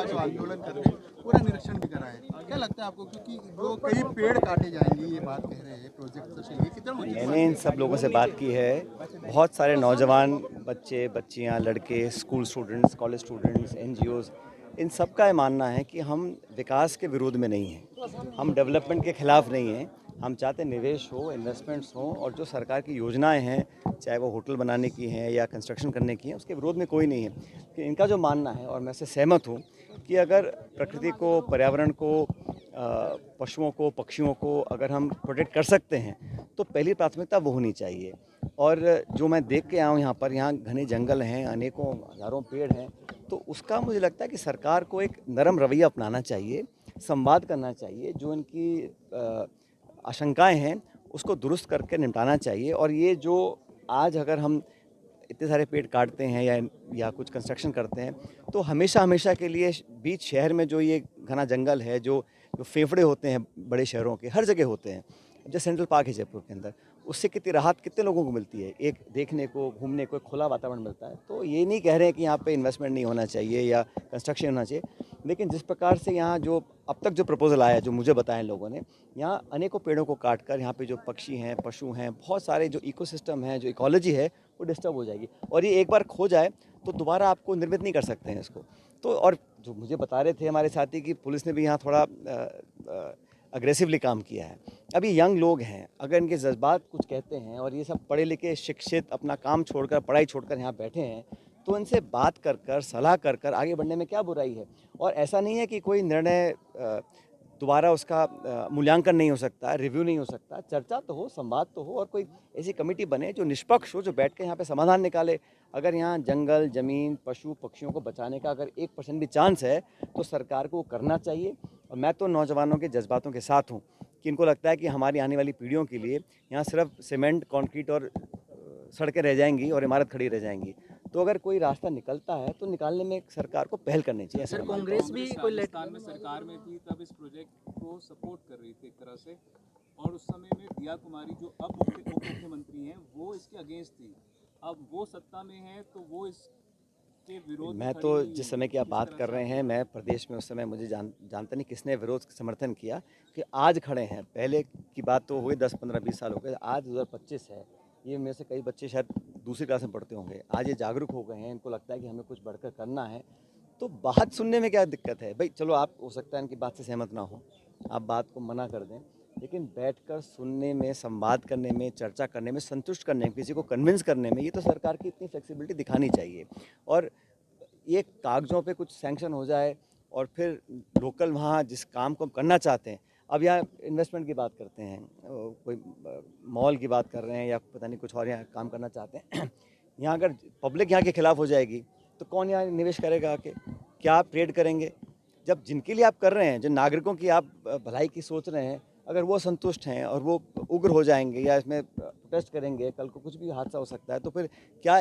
जो आंदोलन कर रहे हैं पूरा निरीक्षण भी करा है, क्या लगता है आपको? क्योंकि जो कई पेड़ काटे जाएंगे ये बात कह रहे हैं प्रोजेक्ट से लिए, कितना मैंने इन सब लोगों से बात की है। बहुत सारे नौजवान बच्चे, बच्चियां, लड़के, school students, college students, NGOs, इन सब का ये मानना है कि हम विकास के विरोध में नहीं हैं, हम डेवलपमेंट के खिलाफ नहीं हैं। हम चाहते निवेश हो, इन्वेस्टमेंट्स हो, और जो सरकार की योजनाएं हैं, चाहे वो होटल बनाने की हैं या कंस्ट्रक्शन करने की हैं, उसके विरोध में कोई नहीं है। कि इनका जो मानना है, और मैं इससे सहमत हूँ, कि अगर प्रकृति को, पर्यावरण को, पशुओं को, पक्षियों को अगर हम प्रोटेक्ट कर सकते हैं तो पहली प्राथमिकता वो होनी चाहिए। और जो मैं देख के आया हूँ यहाँ पर, यहाँ घने जंगल हैं, अनेकों हज़ारों पेड़ हैं, तो उसका मुझे लगता है कि सरकार को एक नरम रवैया अपनाना चाहिए, संवाद करना चाहिए, जो इनकी आशंकाएं हैं उसको दुरुस्त करके निपटाना चाहिए। और ये जो आज अगर हम इतने सारे पेड़ काटते हैं या कुछ कंस्ट्रक्शन करते हैं, तो हमेशा हमेशा के लिए बीच शहर में जो ये घना जंगल है, जो फेफड़े होते हैं बड़े शहरों के, हर जगह होते हैं, जैसे सेंट्रल पार्क है जयपुर के अंदर, उससे कितनी राहत कितने लोगों को मिलती है, एक देखने को, घूमने को, एक खुला वातावरण मिलता है। तो ये नहीं कह रहे हैं कि यहाँ पे इन्वेस्टमेंट नहीं होना चाहिए या कंस्ट्रक्शन होना चाहिए, लेकिन जिस प्रकार से यहाँ जो अब तक जो प्रपोजल आया है, जो मुझे बताया लोगों ने, यहाँ अनेकों पेड़ों को काट कर यहाँ पे जो पक्षी हैं, पशु हैं, बहुत सारे जो इकोसिस्टम है, जो इकोलॉजी है, वो डिस्टर्ब हो जाएगी। और ये एक बार खो जाए तो दोबारा आपको निर्मित नहीं कर सकते हैं इसको। तो और जो मुझे बता रहे थे हमारे साथी कि पुलिस ने भी यहाँ थोड़ा अग्रेसिवली काम किया है। अभी यंग लोग हैं, अगर इनके जज्बात कुछ कहते हैं और ये सब पढ़े लिखे, शिक्षित, अपना काम छोड़कर, पढ़ाई छोड़कर यहाँ बैठे हैं, तो इनसे बात कर कर, सलाह कर कर आगे बढ़ने में क्या बुराई है। और ऐसा नहीं है कि कोई निर्णय दोबारा उसका मूल्यांकन नहीं हो सकता, रिव्यू नहीं हो सकता, चर्चा तो हो, संवाद तो हो, और कोई ऐसी कमेटी बने जो निष्पक्ष हो, जो बैठ के यहाँ पे समाधान निकाले। अगर यहाँ जंगल, ज़मीन, पशु पक्षियों को बचाने का अगर 1% भी चांस है तो सरकार को करना चाहिए। और मैं तो नौजवानों के जज्बातों के साथ हूँ कि इनको लगता है कि हमारी आने वाली पीढ़ियों के लिए यहाँ सिर्फ सीमेंट, कंक्रीट और सड़कें रह जाएंगी और इमारत खड़ी रह जाएंगी। तो अगर कोई रास्ता निकलता है तो निकालने में सरकार को पहल करनी चाहिए। सर, कांग्रेस भी कोई राजस्थान में सरकार में थी तब इस प्रोजेक्ट को सपोर्ट कर रही थी एक तरह से, और उस समय में दिया कुमारी जो अब उप मुख्यमंत्री हैं वो इसके अगेंस्ट थी। अब वो सत्ता में है तो वो इसके विरोध। मैं तो जिस समय की आप बात कर रहे हैं, मैं प्रदेश में उस समय मुझे जानता नहीं किसने विरोध समर्थन किया कि आज खड़े हैं। पहले की बात तो हुई 10, 15, 20 साल हो गए, आज 2025 है। ये में से कई बच्चे शायद दूसरी क्लास में पढ़ते होंगे, आज ये जागरूक हो गए हैं, इनको लगता है कि हमें कुछ बढ़कर करना है। तो बात सुनने में क्या दिक्कत है भाई? चलो, आप हो सकता है इनकी बात से सहमत ना हो, आप बात को मना कर दें, लेकिन बैठकर सुनने में, संवाद करने में, चर्चा करने में, संतुष्ट करने में, किसी को कन्विंस करने में, ये तो सरकार की इतनी फ्लेक्सिबिलिटी दिखानी चाहिए। और ये कागज़ों पे कुछ सैंक्शन हो जाए और फिर लोकल वहाँ जिस काम को हम करना चाहते हैं, अब यहाँ इन्वेस्टमेंट की बात करते हैं, कोई मॉल की बात कर रहे हैं या पता नहीं कुछ और यहाँ काम करना चाहते हैं यहाँ अगर पब्लिक यहाँ के खिलाफ हो जाएगी तो कौन यहाँ निवेश करेगा आके? क्या आप ट्रेड करेंगे? जब जिनके लिए आप कर रहे हैं, जिन नागरिकों की आप भलाई की सोच रहे हैं, अगर वो संतुष्ट हैं और वो उग्र हो जाएंगे या इसमें प्रोटेस्ट करेंगे, कल को कुछ भी हादसा हो सकता है, तो फिर क्या